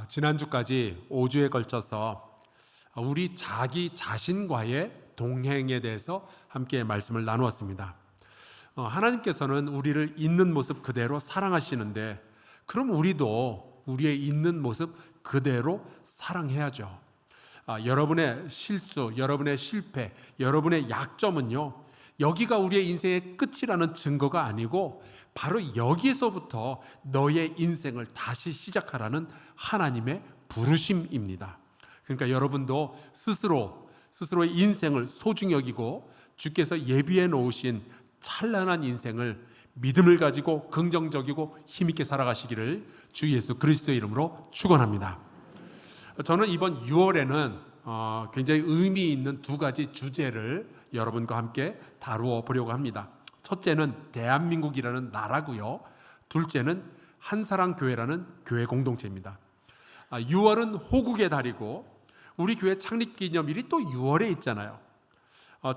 지난주까지 5주에 걸쳐서 우리 자기 자신과의 동행에 대해서 함께 말씀을 나누었습니다. 하나님께서는 우리를 있는 모습 그대로 사랑하시는데, 그럼 우리도 우리의 있는 모습 그대로 사랑해야죠. 여러분의 실수, 여러분의 실패, 여러분의 약점은요, 여기가 우리의 인생의 끝이라는 증거가 아니고 바로 여기에서부터 너의 인생을 다시 시작하라는 하나님의 부르심입니다. 그러니까 여러분도 스스로의 인생을 소중히 여기고 주께서 예비해 놓으신 찬란한 인생을 믿음을 가지고 긍정적이고 힘있게 살아가시기를 주 예수 그리스도의 이름으로 축원합니다. 저는 이번 6월에는 굉장히 의미 있는 두 가지 주제를 여러분과 함께 다루어 보려고 합니다. 첫째는 대한민국이라는 나라고요. 둘째는 한사랑교회라는 교회 공동체입니다. 6월은 호국의 달이고 우리 교회 창립기념일이 또 6월에 있잖아요.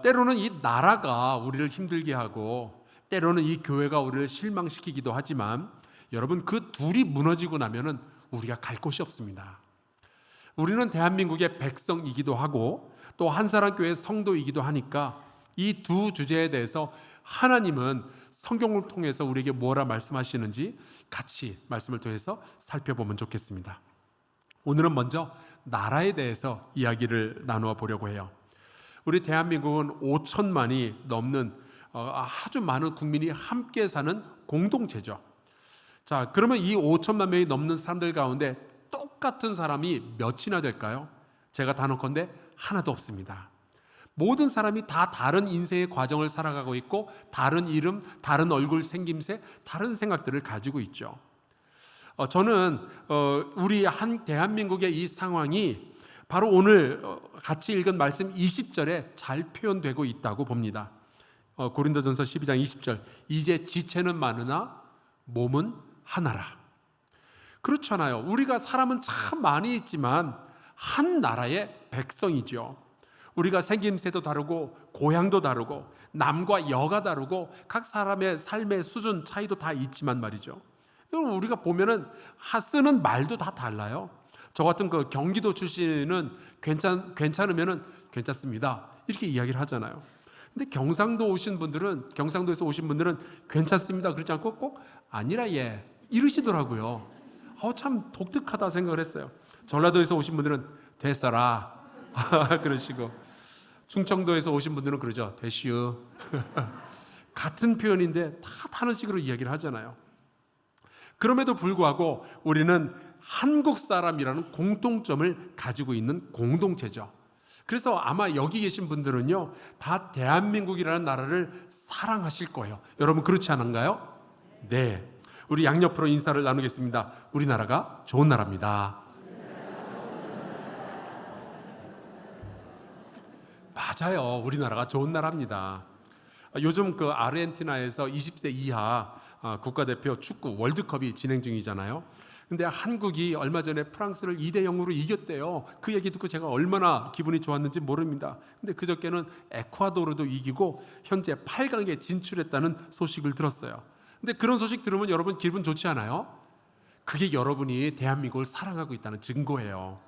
때로는 이 나라가 우리를 힘들게 하고 때로는 이 교회가 우리를 실망시키기도 하지만 여러분, 그 둘이 무너지고 나면은 우리가 갈 곳이 없습니다. 우리는 대한민국의 백성이기도 하고 또 한사랑교회 성도이기도 하니까 이 두 주제에 대해서 하나님은 성경을 통해서 우리에게 뭐라 말씀하시는지 같이 말씀을 통해서 살펴보면 좋겠습니다. 오늘은 먼저 나라에 대해서 이야기를 나누어 보려고 해요. 우리 대한민국은 5천만이 넘는 아주 많은 국민이 함께 사는 공동체죠. 자, 그러면 이 5천만 명이 넘는 사람들 가운데 똑같은 사람이 몇이나 될까요? 제가 단언컨대 하나도 없습니다. 모든 사람이 다 다른 인생의 과정을 살아가고 있고 다른 이름, 다른 얼굴 생김새, 다른 생각들을 가지고 있죠. 저는 우리 대한민국의 이 상황이 바로 오늘 같이 읽은 말씀 20절에 잘 표현되고 있다고 봅니다. 고린도전서 12장 20절, 이제 지체는 많으나 몸은 하나라. 그렇잖아요. 우리가 사람은 참 많이 있지만 한 나라의 백성이죠. 우리가 생김새도 다르고 고향도 다르고 남과 여가 다르고 각 사람의 삶의 수준 차이도 다 있지만 말이죠. 우리가 보면은 쓰는 말도 다 달라요. 저 같은 그 경기도 출신은 괜찮으면은 괜찮습니다 이렇게 이야기를 하잖아요. 근데 경상도에서 오신 분들은 괜찮습니다 그러지 않고 꼭 아니라 이러시더라고요. 참 독특하다 생각을 했어요. 전라도에서 오신 분들은 됐어라 그러시고, 충청도에서 오신 분들은 그러죠. 되시오. 같은 표현인데 다 다른 식으로 이야기를 하잖아요. 그럼에도 불구하고 우리는 한국 사람이라는 공통점을 가지고 있는 공동체죠. 그래서 아마 여기 계신 분들은요, 다 대한민국이라는 나라를 사랑하실 거예요. 여러분 그렇지 않은가요? 네. 우리 양옆으로 인사를 나누겠습니다. 우리나라가 좋은 나라입니다. 맞아요. 우리나라가 좋은 나라입니다. 요즘 그 아르헨티나에서 20세 이하 국가대표 축구 월드컵이 진행 중이잖아요. 근데 한국이 얼마 전에 프랑스를 2대0으로 이겼대요. 그 얘기 듣고 제가 얼마나 기분이 좋았는지 모릅니다. 근데 그저께는 에콰도르도 이기고 현재 8강에 진출했다는 소식을 들었어요. 근데 그런 소식 들으면 여러분 기분 좋지 않아요? 그게 여러분이 대한민국을 사랑하고 있다는 증거예요.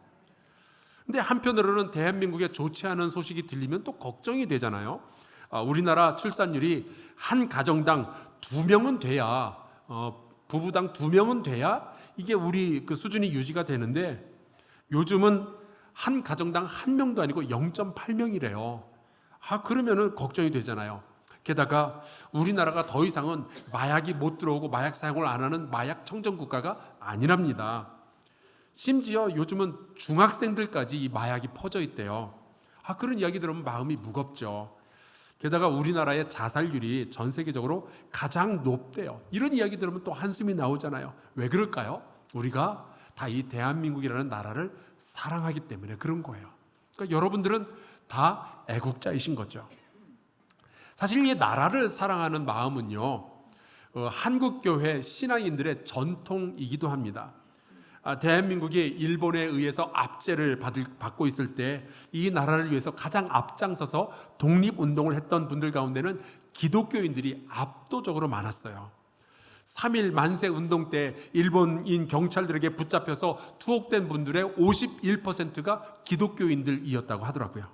근데 한편으로는 대한민국에 좋지 않은 소식이 들리면 또 걱정이 되잖아요. 우리나라 출산율이 한 가정당 2명은 돼야, 부부당 2명은 돼야 이게 우리 그 수준이 유지가 되는데 요즘은 한 가정당 1명도 아니고 0.8명이래요. 그러면은 걱정이 되잖아요. 게다가 우리나라가 더 이상은 마약이 못 들어오고 마약 사용을 안 하는 마약 청정 국가가 아니랍니다. 심지어 요즘은 중학생들까지 이 마약이 퍼져 있대요. 그런 이야기 들으면 마음이 무겁죠. 게다가 우리나라의 자살률이 전 세계적으로 가장 높대요. 이런 이야기 들으면 또 한숨이 나오잖아요. 왜 그럴까요? 우리가 다 이 대한민국이라는 나라를 사랑하기 때문에 그런 거예요. 그러니까 여러분들은 다 애국자이신 거죠. 사실 이 나라를 사랑하는 마음은요, 한국교회 신앙인들의 전통이기도 합니다. 대한민국이 일본에 의해서 압제를 받고 있을 때 이 나라를 위해서 가장 앞장서서 독립운동을 했던 분들 가운데는 기독교인들이 압도적으로 많았어요. 3.1 만세 운동 때 일본인 경찰들에게 붙잡혀서 투옥된 분들의 51%가 기독교인들이었다고 하더라고요.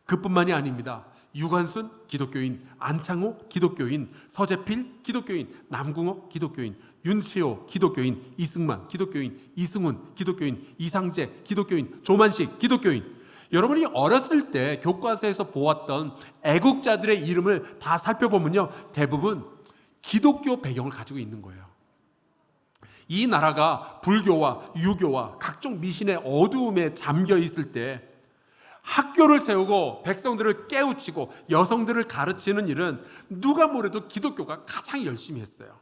그뿐만이 아닙니다. 유관순 기독교인, 안창호 기독교인, 서재필 기독교인, 남궁옥 기독교인, 윤수호 기독교인, 이승만 기독교인, 이승훈 기독교인, 이상재 기독교인, 조만식 기독교인. 여러분이 어렸을 때 교과서에서 보았던 애국자들의 이름을 다 살펴보면요, 대부분 기독교 배경을 가지고 있는 거예요. 이 나라가 불교와 유교와 각종 미신의 어두움에 잠겨 있을 때 학교를 세우고 백성들을 깨우치고 여성들을 가르치는 일은 누가 뭐래도 기독교가 가장 열심히 했어요.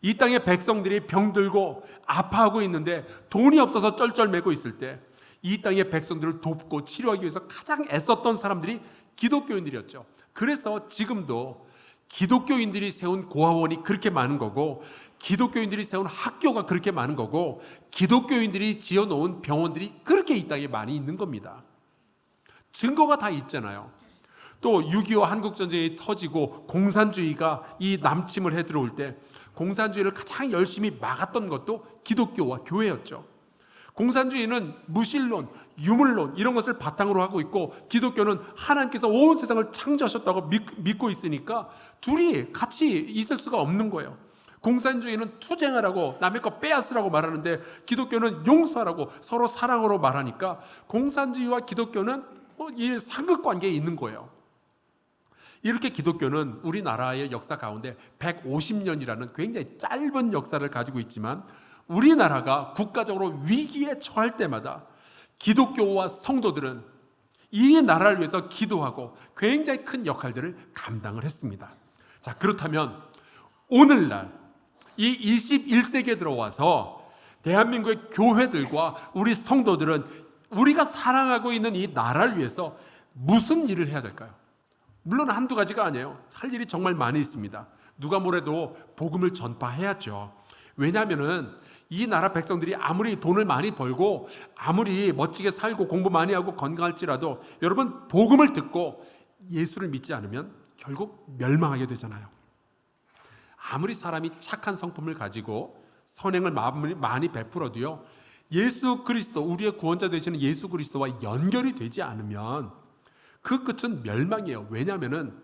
이 땅의 백성들이 병들고 아파하고 있는데 돈이 없어서 쩔쩔매고 있을 때 이 땅의 백성들을 돕고 치료하기 위해서 가장 애썼던 사람들이 기독교인들이었죠. 그래서 지금도 기독교인들이 세운 고아원이 그렇게 많은 거고, 기독교인들이 세운 학교가 그렇게 많은 거고, 기독교인들이 지어놓은 병원들이 그렇게 이 땅에 많이 있는 겁니다. 증거가 다 있잖아요. 또 6.25 한국전쟁이 터지고 공산주의가 이 남침을 해 들어올 때 공산주의를 가장 열심히 막았던 것도 기독교와 교회였죠. 공산주의는 무신론, 유물론 이런 것을 바탕으로 하고 있고, 기독교는 하나님께서 온 세상을 창조하셨다고 믿고 있으니까 둘이 같이 있을 수가 없는 거예요. 공산주의는 투쟁하라고 남의 거 빼앗으라고 말하는데, 기독교는 용서하라고 서로 사랑으로 말하니까 공산주의와 기독교는 이 상극관계에 있는 거예요. 이렇게 기독교는 우리나라의 역사 가운데 150년이라는 굉장히 짧은 역사를 가지고 있지만, 우리나라가 국가적으로 위기에 처할 때마다 기독교와 성도들은 이 나라를 위해서 기도하고 굉장히 큰 역할들을 감당을 했습니다. 자, 그렇다면 오늘날 이 21세기에 들어와서 대한민국의 교회들과 우리 성도들은 우리가 사랑하고 있는 이 나라를 위해서 무슨 일을 해야 될까요? 물론 한두 가지가 아니에요. 할 일이 정말 많이 있습니다. 누가 뭐래도 복음을 전파해야죠. 왜냐하면은 이 나라 백성들이 아무리 돈을 많이 벌고 아무리 멋지게 살고 공부 많이 하고 건강할지라도 여러분, 복음을 듣고 예수를 믿지 않으면 결국 멸망하게 되잖아요. 아무리 사람이 착한 성품을 가지고 선행을 많이 베풀어도요, 예수 그리스도, 우리의 구원자 되시는 예수 그리스도와 연결이 되지 않으면 그 끝은 멸망이에요. 왜냐하면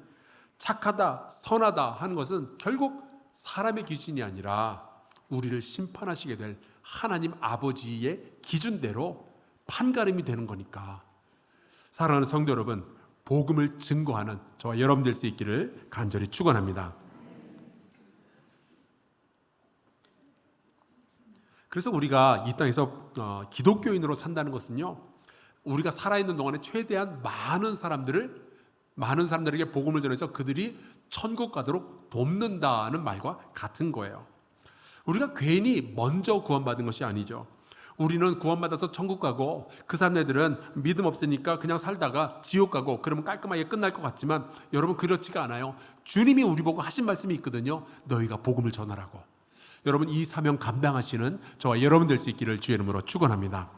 착하다, 선하다 하는 것은 결국 사람의 기준이 아니라 우리를 심판하시게 될 하나님 아버지의 기준대로 판가름이 되는 거니까. 사랑하는 성도 여러분, 복음을 증거하는 저와 여러분 될 수 있기를 간절히 축원합니다. 그래서 우리가 이 땅에서 기독교인으로 산다는 것은요, 우리가 살아있는 동안에 최대한 많은 사람들에게 복음을 전해서 그들이 천국 가도록 돕는다는 말과 같은 거예요. 우리가 괜히 먼저 구원받은 것이 아니죠. 우리는 구원받아서 천국 가고 그 사람들은 믿음 없으니까 그냥 살다가 지옥 가고 그러면 깔끔하게 끝날 것 같지만, 여러분, 그렇지가 않아요. 주님이 우리 보고 하신 말씀이 있거든요. 너희가 복음을 전하라고. 여러분, 이 사명 감당하시는 저와 여러분 될 수 있기를 주의 이름으로 축원합니다.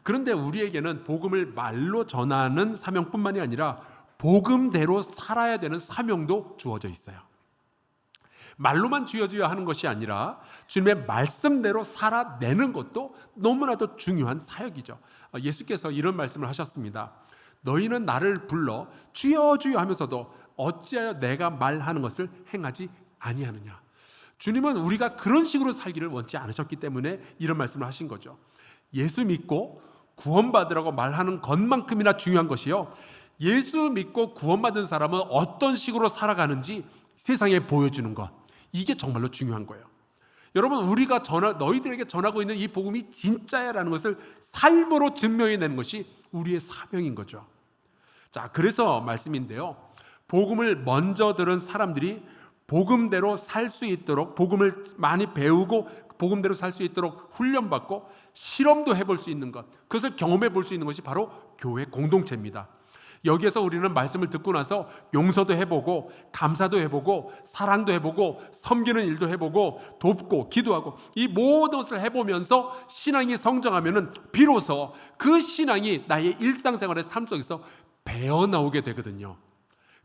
그런데 우리에게는 복음을 말로 전하는 사명뿐만이 아니라 복음대로 살아야 되는 사명도 주어져 있어요. 말로만 주여주여 하는 것이 아니라 주님의 말씀대로 살아내는 것도 너무나도 중요한 사역이죠. 예수께서 이런 말씀을 하셨습니다. 너희는 나를 불러 주여 주여 하면서도 어찌하여 내가 말하는 것을 행하지 아니하느냐. 주님은 우리가 그런 식으로 살기를 원치 않으셨기 때문에 이런 말씀을 하신 거죠. 예수 믿고 구원받으라고 말하는 것만큼이나 중요한 것이요, 예수 믿고 구원받은 사람은 어떤 식으로 살아가는지 세상에 보여주는 것, 이게 정말로 중요한 거예요. 여러분, 우리가 너희들에게 전하고 있는 이 복음이 진짜야라는 것을 삶으로 증명해내는 것이 우리의 사명인 거죠. 자, 그래서 말씀인데요, 복음을 먼저 들은 사람들이 복음대로 살 수 있도록, 복음을 많이 배우고 복음대로 살 수 있도록 훈련받고 실험도 해볼 수 있는 것, 그것을 경험해 볼 수 있는 것이 바로 교회 공동체입니다. 여기에서 우리는 말씀을 듣고 나서 용서도 해보고 감사도 해보고 사랑도 해보고 섬기는 일도 해보고 돕고 기도하고 이 모든 것을 해보면서 신앙이 성장하면은 비로소 그 신앙이 나의 일상생활의 삶 속에서 배어나오게 되거든요.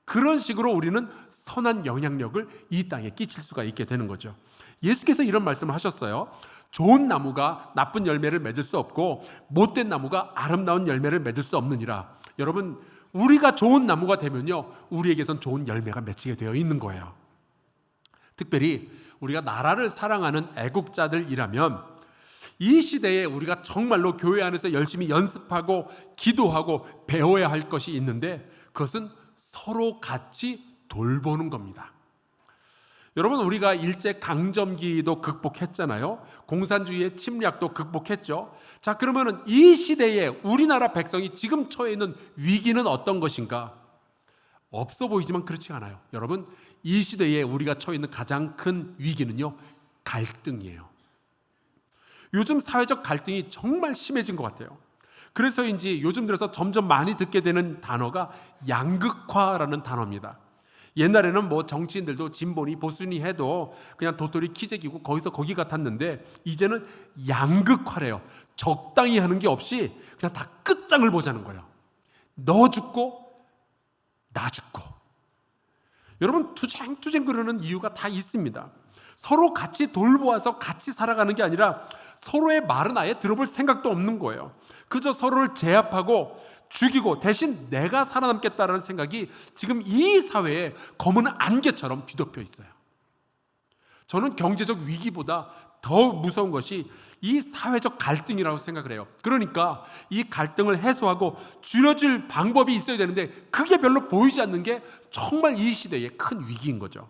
그런 식으로 우리는 선한 영향력을 이 땅에 끼칠 수가 있게 되는 거죠. 예수께서 이런 말씀을 하셨어요. 좋은 나무가 나쁜 열매를 맺을 수 없고 못된 나무가 아름다운 열매를 맺을 수 없느니라. 여러분, 우리가 좋은 나무가 되면요, 우리에게선 좋은 열매가 맺히게 되어 있는 거예요. 특별히 우리가 나라를 사랑하는 애국자들이라면 이 시대에 우리가 정말로 교회 안에서 열심히 연습하고 기도하고 배워야 할 것이 있는데, 그것은 서로 같이 돌보는 겁니다. 여러분, 우리가 일제 강점기도 극복했잖아요. 공산주의의 침략도 극복했죠. 자, 그러면은 이 시대에 우리나라 백성이 지금 처해 있는 위기는 어떤 것인가? 없어 보이지만 그렇지 않아요. 여러분, 이 시대에 우리가 처해 있는 가장 큰 위기는요, 갈등이에요. 요즘 사회적 갈등이 정말 심해진 것 같아요. 그래서인지 요즘 들어서 점점 많이 듣게 되는 단어가 양극화라는 단어입니다. 옛날에는 뭐 정치인들도 진보니 보수니 해도 그냥 도토리 키재기고 거기서 거기 같았는데, 이제는 양극화래요. 적당히 하는 게 없이 그냥 다 끝장을 보자는 거예요. 너 죽고 나 죽고. 여러분, 투쟁 그러는 이유가 다 있습니다. 서로 같이 돌보아서 같이 살아가는 게 아니라 서로의 말은 아예 들어볼 생각도 없는 거예요. 그저 서로를 제압하고 죽이고 대신 내가 살아남겠다라는 생각이 지금 이 사회에 검은 안개처럼 뒤덮여 있어요. 저는 경제적 위기보다 더 무서운 것이 이 사회적 갈등이라고 생각을 해요. 그러니까 이 갈등을 해소하고 줄여줄 방법이 있어야 되는데 그게 별로 보이지 않는 게 정말 이 시대의 큰 위기인 거죠.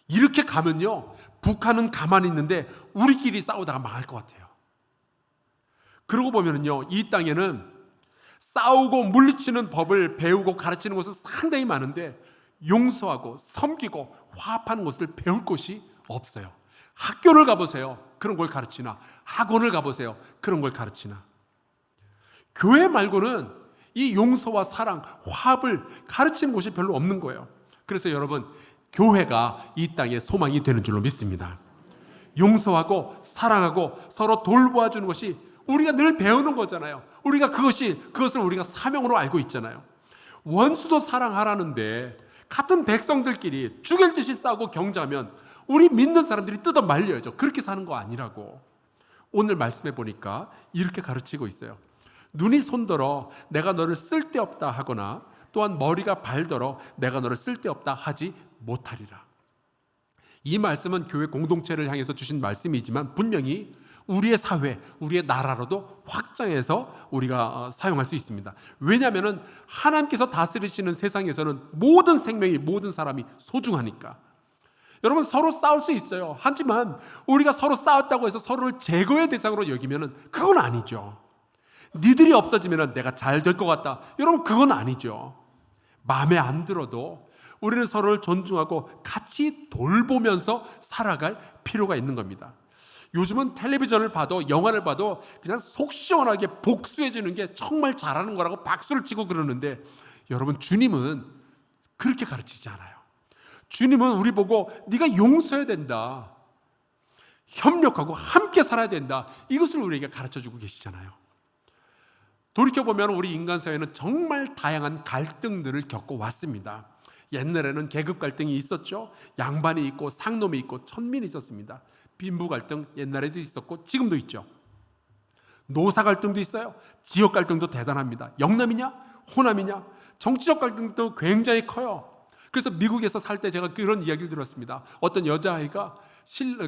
이렇게 가면요, 북한은 가만히 있는데 우리끼리 싸우다가 망할 것 같아요. 그러고 보면은요, 이 땅에는 싸우고 물리치는 법을 배우고 가르치는 곳은 상당히 많은데 용서하고 섬기고 화합하는 것을 배울 곳이 없어요. 학교를 가보세요. 그런 걸 가르치나. 학원을 가보세요. 그런 걸 가르치나. 교회 말고는 이 용서와 사랑, 화합을 가르치는 곳이 별로 없는 거예요. 그래서 여러분, 교회가 이 땅에 소망이 되는 줄로 믿습니다. 용서하고 사랑하고 서로 돌보아 주는 것이 우리가 늘 배우는 거잖아요. 그것을 우리가 사명으로 알고 있잖아요. 원수도 사랑하라는데 같은 백성들끼리 죽일 듯이 싸우고 경자면 우리 믿는 사람들이 뜯어 말려야죠. 그렇게 사는 거 아니라고. 오늘 말씀해 보니까 이렇게 가르치고 있어요. 눈이 손들어 내가 너를 쓸데없다 하거나 또한 머리가 발더러 내가 너를 쓸데없다 하지 못하리라. 이 말씀은 교회 공동체를 향해서 주신 말씀이지만 분명히 우리의 사회, 우리의 나라로도 확장해서 우리가 사용할 수 있습니다. 왜냐하면 하나님께서 다스리시는 세상에서는 모든 생명이, 모든 사람이 소중하니까. 여러분, 서로 싸울 수 있어요. 하지만 우리가 서로 싸웠다고 해서 서로를 제거의 대상으로 여기면 그건 아니죠. 니들이 없어지면 내가 잘 될 것 같다. 여러분, 그건 아니죠. 마음에 안 들어도 우리는 서로를 존중하고 같이 돌보면서 살아갈 필요가 있는 겁니다. 요즘은 텔레비전을 봐도 영화를 봐도 그냥 속 시원하게 복수해 주는 게 정말 잘하는 거라고 박수를 치고 그러는데, 여러분, 주님은 그렇게 가르치지 않아요. 주님은 우리 보고 네가 용서해야 된다, 협력하고 함께 살아야 된다, 이것을 우리에게 가르쳐주고 계시잖아요. 돌이켜보면 우리 인간 사회는 정말 다양한 갈등들을 겪어왔습니다. 옛날에는 계급 갈등이 있었죠. 양반이 있고 상놈이 있고 천민이 있었습니다. 빈부 갈등 옛날에도 있었고 지금도 있죠. 노사 갈등도 있어요. 지역 갈등도 대단합니다. 영남이냐 호남이냐, 정치적 갈등도 굉장히 커요. 그래서 미국에서 살 때 제가 그런 이야기를 들었습니다. 어떤 여자아이가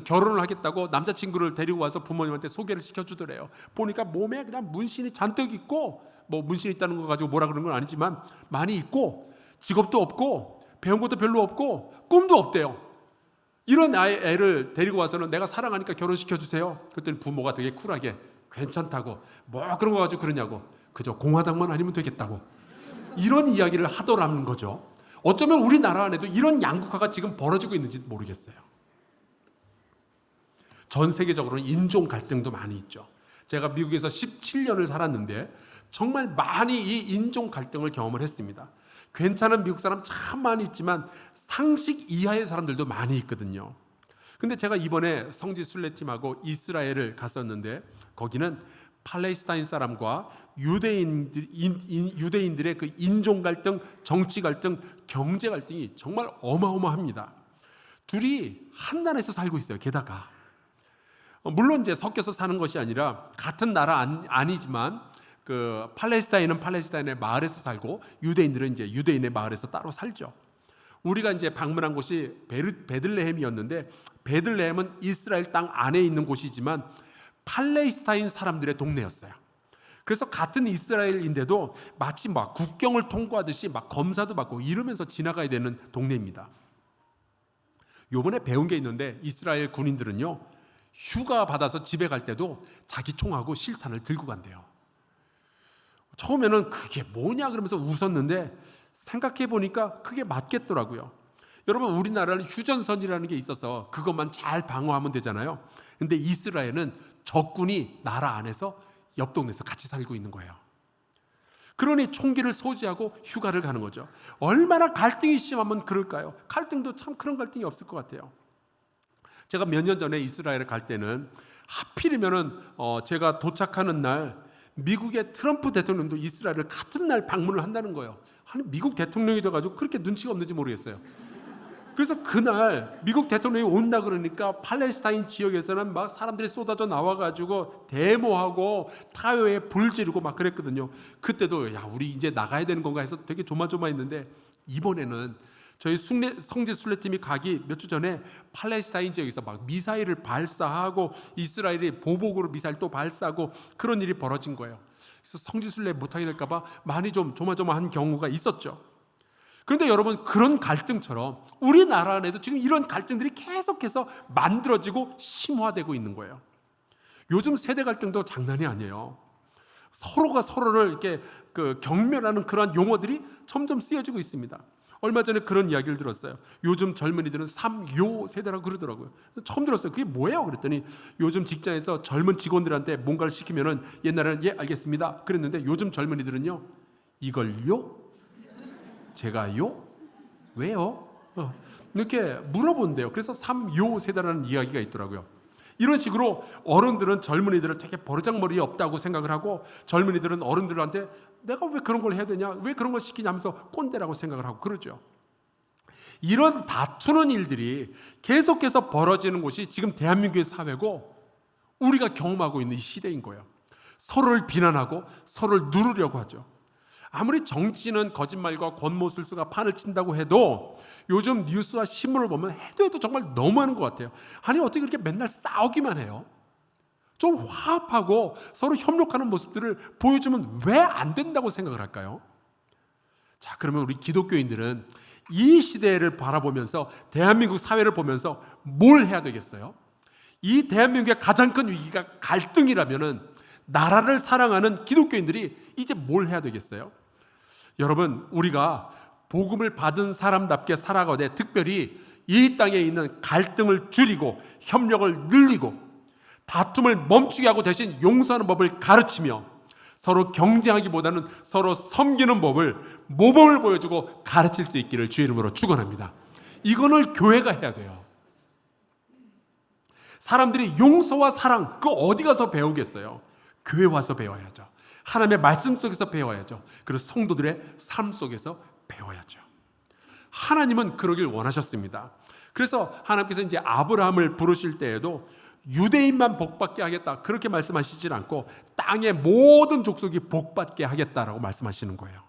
결혼을 하겠다고 남자친구를 데리고 와서 부모님한테 소개를 시켜주더래요. 보니까 몸에 그냥 문신이 잔뜩 있고, 뭐 문신 있다는 거 가지고 뭐라 그런 건 아니지만 많이 있고, 직업도 없고 배운 것도 별로 없고 꿈도 없대요. 이런 애를 데리고 와서는 내가 사랑하니까 결혼시켜주세요. 그랬더니 부모가 되게 쿨하게 괜찮다고, 뭐 그런 거 가지고 그러냐고, 그저 공화당만 아니면 되겠다고, 이런 이야기를 하더라는 거죠. 어쩌면 우리나라 안에도 이런 양극화가 지금 벌어지고 있는지 모르겠어요. 전 세계적으로는 인종 갈등도 많이 있죠. 제가 미국에서 17년을 살았는데 정말 많이 이 인종 갈등을 경험을 했습니다. 괜찮은 미국 사람 참 많이 있지만 상식 이하의 사람들도 많이 있거든요. 근데 제가 이번에 성지 순례팀하고 이스라엘을 갔었는데 거기는 팔레스타인 사람과 유대인들의 그 인종 갈등, 정치 갈등, 경제 갈등이 정말 어마어마합니다. 둘이 한 나라에서 살고 있어요. 게다가 물론 이제 섞여서 사는 것이 아니라 같은 나라 아니지만 그 팔레스타인은 팔레스타인의 마을에서 살고 유대인들은 이제 유대인의 마을에서 따로 살죠. 우리가 이제 방문한 곳이 베들레헴이었는데, 베들레헴은 이스라엘 땅 안에 있는 곳이지만 팔레스타인 사람들의 동네였어요. 그래서 같은 이스라엘인데도 마치 막 국경을 통과하듯이 막 검사도 받고 이러면서 지나가야 되는 동네입니다. 요번에 배운 게 있는데, 이스라엘 군인들은요, 휴가 받아서 집에 갈 때도 자기 총하고 실탄을 들고 간대요. 처음에는 그게 뭐냐 그러면서 웃었는데 생각해 보니까 그게 맞겠더라고요. 여러분, 우리나라는 휴전선이라는 게 있어서 그것만 잘 방어하면 되잖아요. 근데 이스라엘은 적군이 나라 안에서 옆 동네에서 같이 살고 있는 거예요. 그러니 총기를 소지하고 휴가를 가는 거죠. 얼마나 갈등이 심하면 그럴까요? 갈등도 참 그런 갈등이 없을 것 같아요. 제가 몇 년 전에 이스라엘에 갈 때는 하필이면은 제가 도착하는 날 미국의 트럼프 대통령도 이스라엘을 같은 날 방문을 한다는 거예요. 아니, 미국 대통령이 돼가지고 그렇게 눈치가 없는지 모르겠어요. 그래서 그날 미국 대통령이 온다 그러니까 팔레스타인 지역에서는 막 사람들이 쏟아져 나와가지고 데모하고 타요에 불 지르고 막 그랬거든요. 그때도 야, 우리 이제 나가야 되는 건가 해서 되게 조마조마했는데, 이번에는 저희 성지 순례팀이 가기 몇 주 전에 팔레스타인 지역에서 막 미사일을 발사하고 이스라엘이 보복으로 미사일 또 발사하고 그런 일이 벌어진 거예요. 그래서 성지 순례 못하게 될까 봐 많이 좀 조마조마한 경우가 있었죠. 그런데 여러분, 그런 갈등처럼 우리나라 안에도 지금 이런 갈등들이 계속해서 만들어지고 심화되고 있는 거예요. 요즘 세대 갈등도 장난이 아니에요. 서로가 서로를 이렇게 경멸하는 그러한 용어들이 점점 쓰여지고 있습니다. 얼마 전에 그런 이야기를 들었어요. 요즘 젊은이들은 3요 세대라고 그러더라고요. 처음 들었어요. 그게 뭐예요? 그랬더니 요즘 직장에서 젊은 직원들한테 뭔가를 시키면은 옛날에는 예 알겠습니다 그랬는데, 요즘 젊은이들은요, 이걸요? 제가요? 왜요? 이렇게 물어본대요. 그래서 3요 세대라는 이야기가 있더라고요. 이런 식으로 어른들은 젊은이들을 되게 버르장머리 없다고 생각을 하고, 젊은이들은 어른들한테 내가 왜 그런 걸 해야 되냐, 왜 그런 걸 시키냐면서 꼰대라고 생각을 하고 그러죠. 이런 다투는 일들이 계속해서 벌어지는 곳이 지금 대한민국의 사회고 우리가 경험하고 있는 이 시대인 거예요. 서로를 비난하고 서로를 누르려고 하죠. 아무리 정치는 거짓말과 권모술수가 판을 친다고 해도 요즘 뉴스와 신문을 보면 해도 정말 너무하는 것 같아요. 아니, 어떻게 그렇게 맨날 싸우기만 해요? 좀 화합하고 서로 협력하는 모습들을 보여주면 왜 안 된다고 생각을 할까요? 자, 그러면 우리 기독교인들은 이 시대를 바라보면서 대한민국 사회를 보면서 뭘 해야 되겠어요? 이 대한민국의 가장 큰 위기가 갈등이라면은 나라를 사랑하는 기독교인들이 이제 뭘 해야 되겠어요? 여러분, 우리가 복음을 받은 사람답게 살아가되 특별히 이 땅에 있는 갈등을 줄이고 협력을 늘리고 다툼을 멈추게 하고 대신 용서하는 법을 가르치며 서로 경쟁하기보다는 서로 섬기는 법을, 모범을 보여주고 가르칠 수 있기를 주의 이름으로 축원합니다. 이거를 교회가 해야 돼요. 사람들이 용서와 사랑, 그거 어디 가서 배우겠어요? 교회 와서 배워야죠. 하나님의 말씀 속에서 배워야죠. 그리고 성도들의 삶 속에서 배워야죠. 하나님은 그러길 원하셨습니다. 그래서 하나님께서 이제 아브라함을 부르실 때에도 유대인만 복받게 하겠다 그렇게 말씀하시질 않고 땅의 모든 족속이 복받게 하겠다라고 말씀하시는 거예요.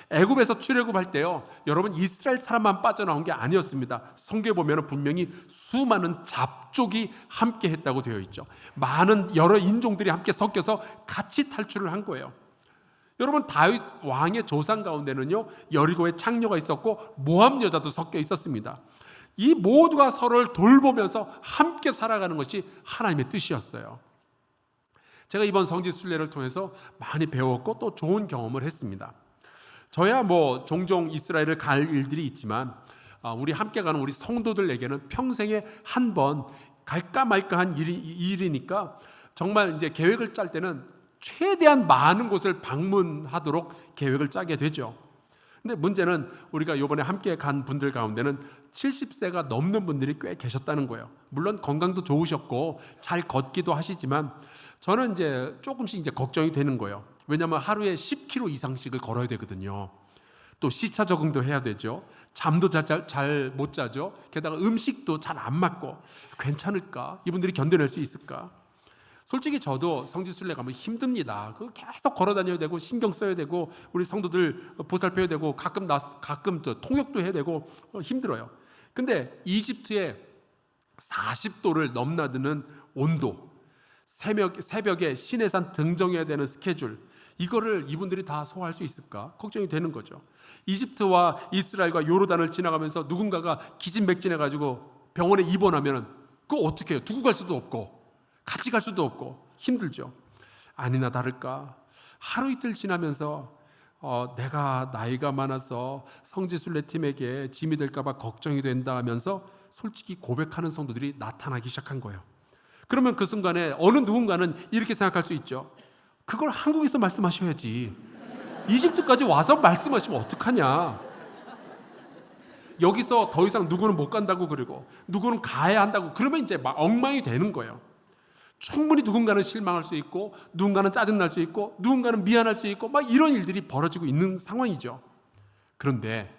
애굽에서 출애굽할 때요, 여러분, 이스라엘 사람만 빠져나온 게 아니었습니다. 성경에 보면 분명히 수많은 잡족이 함께 했다고 되어 있죠. 많은 여러 인종들이 함께 섞여서 같이 탈출을 한 거예요. 여러분, 다윗 왕의 조상 가운데는요, 여리고에 창녀가 있었고 모압 여자도 섞여 있었습니다. 이 모두가 서로를 돌보면서 함께 살아가는 것이 하나님의 뜻이었어요. 제가 이번 성지 순례를 통해서 많이 배웠고 또 좋은 경험을 했습니다. 저야 종종 이스라엘을 갈 일들이 있지만 우리 함께 가는 우리 성도들에게는 평생에 한 번 갈까 말까 한 일이니까 정말 이제 계획을 짤 때는 최대한 많은 곳을 방문하도록 계획을 짜게 되죠. 근데 문제는 우리가 이번에 함께 간 분들 가운데는 70세가 넘는 분들이 꽤 계셨다는 거예요. 물론 건강도 좋으셨고 잘 걷기도 하시지만 저는 이제 조금씩 이제 걱정이 되는 거예요. 왜냐하면 하루에 10km 이상씩을 걸어야 되거든요. 또 시차 적응도 해야 되죠. 잠도 잘 못 자죠. 게다가 음식도 잘 안 맞고 괜찮을까? 이분들이 견뎌낼 수 있을까? 솔직히 저도 성지순례 가면 힘듭니다. 계속 걸어 다녀야 되고 신경 써야 되고 우리 성도들 보살펴야 되고 가끔 통역도 해야 되고 힘들어요. 근데 이집트의 40도를 넘나드는 온도, 새벽에 시내산 등정해야 되는 스케줄, 이거를 이분들이 다 소화할 수 있을까? 걱정이 되는 거죠. 이집트와 이스라엘과 요르단을 지나가면서 누군가가 기진맥진해가지고 병원에 입원하면 그거 어떻게 해요? 두고 갈 수도 없고 같이 갈 수도 없고 힘들죠. 아니나 다를까 하루 이틀 지나면서 내가 나이가 많아서 성지순례팀에게 짐이 될까봐 걱정이 된다 하면서 솔직히 고백하는 성도들이 나타나기 시작한 거예요. 그러면 그 순간에 어느 누군가는 이렇게 생각할 수 있죠. 그걸 한국에서 말씀하셔야지. 이집트까지 와서 말씀하시면 어떡하냐. 여기서 더 이상 누구는 못 간다고 그러고 누구는 가야 한다고 그러면 이제 막 엉망이 되는 거예요. 충분히 누군가는 실망할 수 있고 누군가는 짜증날 수 있고 누군가는 미안할 수 있고 막 이런 일들이 벌어지고 있는 상황이죠. 그런데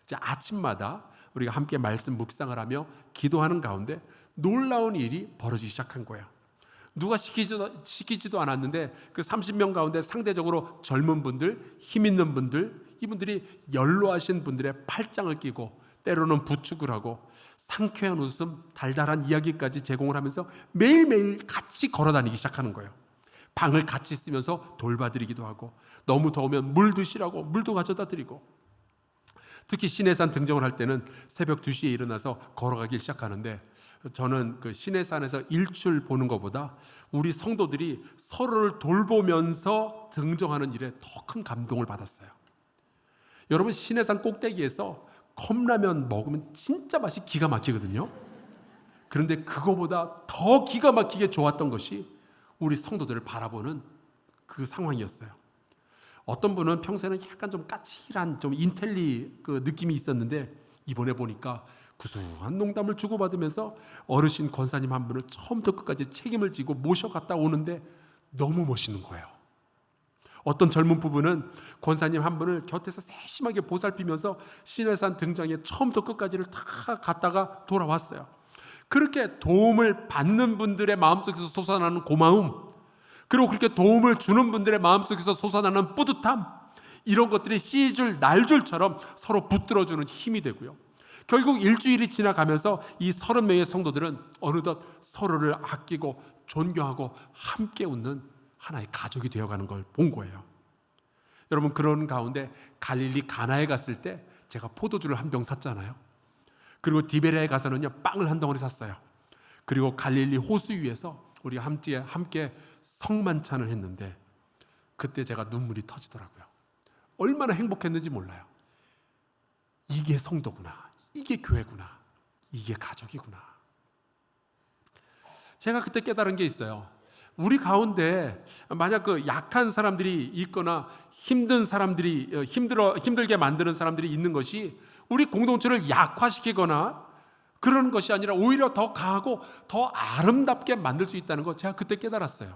이제 아침마다 우리가 함께 말씀 묵상을 하며 기도하는 가운데 놀라운 일이 벌어지기 시작한 거예요. 누가 시키지도 않았는데 그 30명 가운데 상대적으로 젊은 분들, 힘 있는 분들, 이분들이 연로하신 분들의 팔짱을 끼고 때로는 부축을 하고 상쾌한 웃음, 달달한 이야기까지 제공을 하면서 매일매일 같이 걸어다니기 시작하는 거예요. 방을 같이 쓰면서 돌봐드리기도 하고 너무 더우면 물 드시라고 물도 가져다 드리고 특히 시내산 등정을 할 때는 새벽 2시에 일어나서 걸어가기 시작하는데 저는 그 시내산에서 일출 보는 것보다 우리 성도들이 서로를 돌보면서 등정하는 일에 더 큰 감동을 받았어요. 여러분 시내산 꼭대기에서 컵라면 먹으면 진짜 맛이 기가 막히거든요. 그런데 그거보다 더 기가 막히게 좋았던 것이 우리 성도들을 바라보는 그 상황이었어요. 어떤 분은 평소에는 약간 좀 까칠한 좀 인텔리 그 느낌이 있었는데 이번에 보니까 구수한 농담을 주고받으면서 어르신 권사님 한 분을 처음부터 끝까지 책임을 지고 모셔갔다 오는데 너무 멋있는 거예요. 어떤 젊은 부부는 권사님 한 분을 곁에서 세심하게 보살피면서 시내산 등장에 처음부터 끝까지를 다 갔다가 돌아왔어요. 그렇게 도움을 받는 분들의 마음속에서 솟아나는 고마움, 그리고 그렇게 도움을 주는 분들의 마음속에서 솟아나는 뿌듯함, 이런 것들이 씨줄 날줄처럼 서로 붙들어주는 힘이 되고요. 결국 일주일이 지나가면서 이 30명의 성도들은 어느덧 서로를 아끼고 존경하고 함께 웃는 하나의 가족이 되어가는 걸 본 거예요. 여러분 그런 가운데 갈릴리 가나에 갔을 때 제가 포도주를 한 병 샀잖아요. 그리고 디베레에 가서는요 빵을 한 덩어리 샀어요. 그리고 갈릴리 호수 위에서 우리 함께 성만찬을 했는데 그때 제가 눈물이 터지더라고요. 얼마나 행복했는지 몰라요. 이게 성도구나, 이게 교회구나, 이게 가족이구나. 제가 그때 깨달은 게 있어요. 우리 가운데 만약 그 약한 사람들이 있거나 힘든 사람들이 힘들게 만드는 사람들이 있는 것이 우리 공동체를 약화시키거나 그런 것이 아니라 오히려 더 강하고 더 아름답게 만들 수 있다는 거 제가 그때 깨달았어요.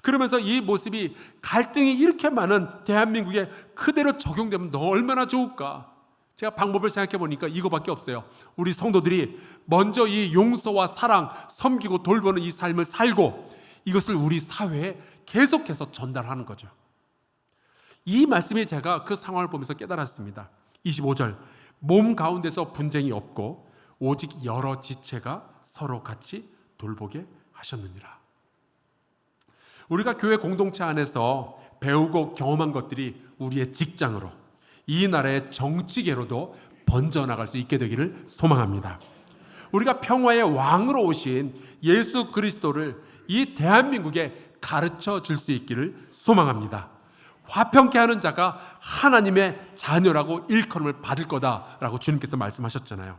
그러면서 이 모습이 갈등이 이렇게 많은 대한민국에 그대로 적용되면 너 얼마나 좋을까? 제가 방법을 생각해 보니까 이거밖에 없어요. 우리 성도들이 먼저 이 용서와 사랑, 섬기고 돌보는 이 삶을 살고 이것을 우리 사회에 계속해서 전달하는 거죠. 이 말씀이 제가 그 상황을 보면서 깨달았습니다. 25절, 몸 가운데서 분쟁이 없고 오직 여러 지체가 서로 같이 돌보게 하셨느니라. 우리가 교회 공동체 안에서 배우고 경험한 것들이 우리의 직장으로, 이 나라의 정치계로도 번져나갈 수 있게 되기를 소망합니다. 우리가 평화의 왕으로 오신 예수 그리스도를 이 대한민국에 가르쳐 줄 수 있기를 소망합니다. 화평케 하는 자가 하나님의 자녀라고 일컬음을 받을 거다라고 주님께서 말씀하셨잖아요.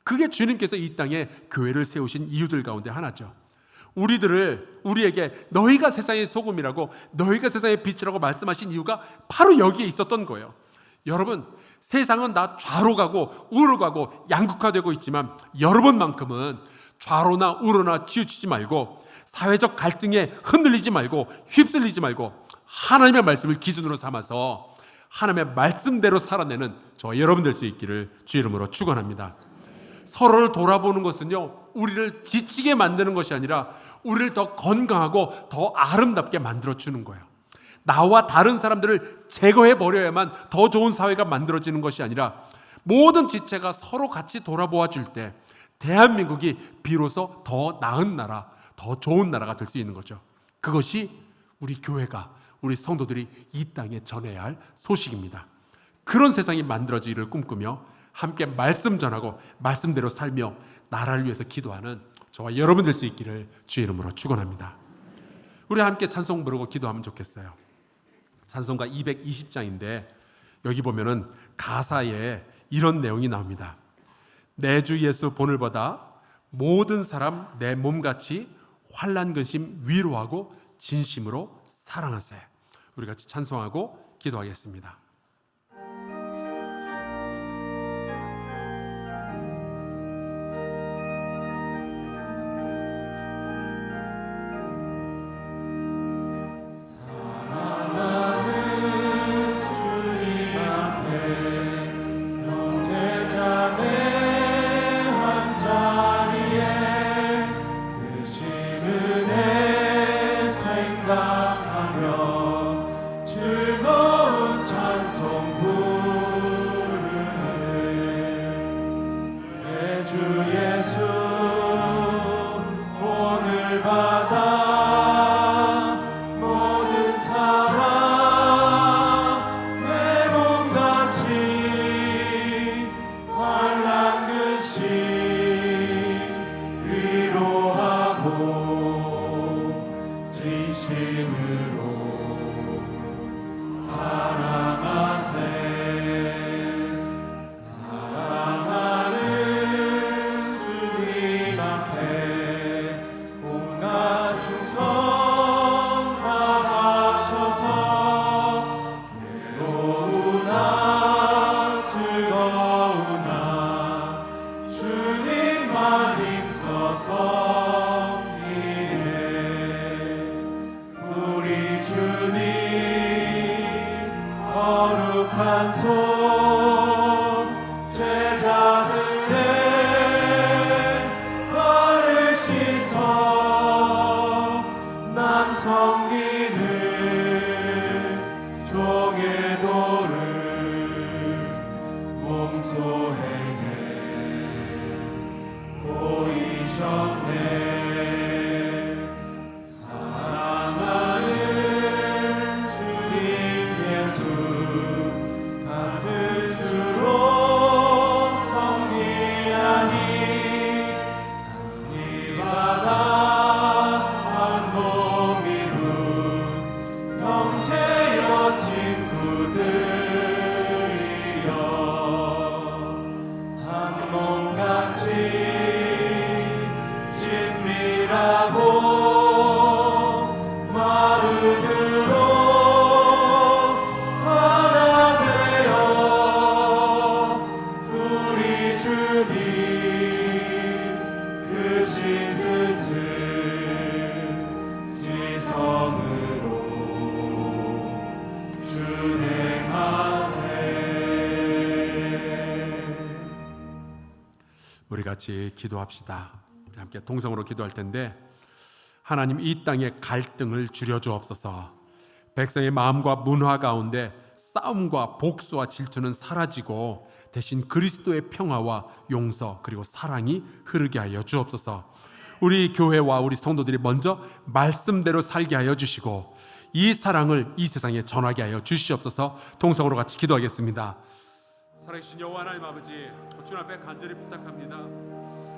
그게 주님께서 이 땅에 교회를 세우신 이유들 가운데 하나죠. 우리에게 너희가 세상의 소금이라고, 너희가 세상의 빛이라고 말씀하신 이유가 바로 여기에 있었던 거예요. 여러분, 세상은 다 좌로 가고 우로 가고 양극화되고 있지만 여러분만큼은 좌로나 우로나 치우치지 말고 사회적 갈등에 흔들리지 말고 휩쓸리지 말고 하나님의 말씀을 기준으로 삼아서 하나님의 말씀대로 살아내는 저와 여러분 될 수 있기를 주의 이름으로 축원합니다. 서로를 돌아보는 것은요, 우리를 지치게 만드는 것이 아니라 우리를 더 건강하고 더 아름답게 만들어주는 거예요. 나와 다른 사람들을 제거해 버려야만 더 좋은 사회가 만들어지는 것이 아니라 모든 지체가 서로 같이 돌아보아 줄 때 대한민국이 비로소 더 나은 나라, 더 좋은 나라가 될 수 있는 거죠. 그것이 우리 교회가, 우리 성도들이 이 땅에 전해야 할 소식입니다. 그런 세상이 만들어지기를 꿈꾸며 함께 말씀 전하고 말씀대로 살며 나라를 위해서 기도하는 저와 여러분 될 수 있기를 주의 이름으로 축원합니다. 우리 함께 찬송 부르고 기도하면 좋겠어요. 찬송가 220장인데 여기 보면은 가사에 이런 내용이 나옵니다. 내 주 예수 본을 보다 모든 사람 내 몸같이 환난 근심 위로하고 진심으로 사랑하세. 우리 같이 찬송하고 기도하겠습니다. 우리 같이 기도합시다. 우리 함께 동성으로 기도할 텐데, 하나님, 이 땅의 갈등을 줄여주옵소서. 백성의 마음과 문화 가운데 싸움과 복수와 질투는 사라지고 대신 그리스도의 평화와 용서 그리고 사랑이 흐르게 하여 주옵소서. 우리 교회와 우리 성도들이 먼저 말씀대로 살게 하여 주시고 이 사랑을 이 세상에 전하게 하여 주시옵소서. 동성으로 같이 기도하겠습니다. 살아계신 여호와 하나님 아버지, 주님 앞에 간절히 부탁합니다.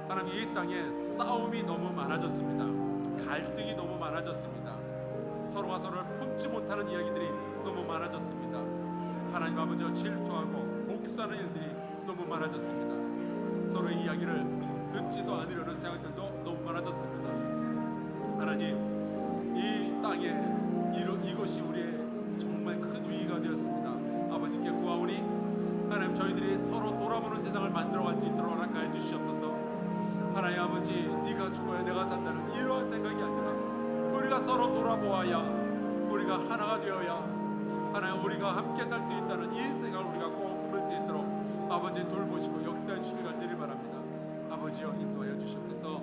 하나님, 이 땅에 싸움이 너무 많아졌습니다. 갈등이 너무 많아졌습니다. 서로가 서로를 품지 못하는 이야기들이 너무 많아졌습니다. 하나님 아버지, 질투하고 복수하는 일들이 너무 많아졌습니다. 서로의 이야기를 듣지도 않으려는 생각들도 너무 많아졌습니다. 하나님, 이 땅에 이것이 우리의 정말 큰 위기가 되었습니다. 아버지께 구하오니 하나님, 저희들이 서로 돌아보는 세상을 만들어갈 수 있도록 허락하여 주시옵소서. 하나님 아버지, 네가 죽어야 내가 산다는 이러한 생각이 아니라 우리가 서로 돌아보아야 우리가 하나가 되어야 하나님 우리가 함께 살 수 있다는 이 생각을 우리가 꼭 품을 수 있도록 아버지 돌보시고 역사해 주시길 간절히 바랍니다. 아버지여, 인도하여 주시옵소서.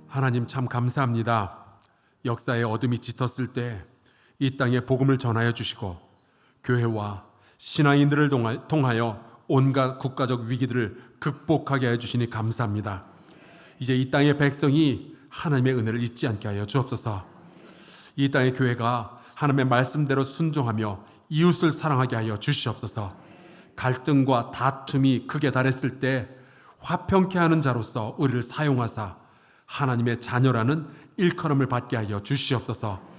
하나님, 참 감사합니다. 역사의 어둠이 짙었을 때 이 땅에 복음을 전하여 주시고 교회와 신앙인들을 통하여 온갖 국가적 위기들을 극복하게 해주시니 감사합니다. 이제 이 땅의 백성이 하나님의 은혜를 잊지 않게 하여 주옵소서. 이 땅의 교회가 하나님의 말씀대로 순종하며 이웃을 사랑하게 하여 주시옵소서. 갈등과 다툼이 극에 달했을 때 화평케 하는 자로서 우리를 사용하사 하나님의 자녀라는 일컬음을 받게 하여 주시옵소서.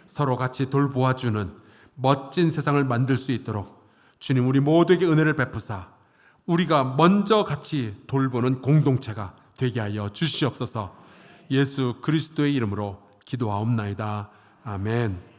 서로 같이 돌보아주는 멋진 세상을 만들 수 있도록 주님, 우리 모두에게 은혜를 베푸사 우리가 먼저 같이 돌보는 공동체가 되게 하여 주시옵소서. 예수 그리스도의 이름으로 기도하옵나이다. 아멘.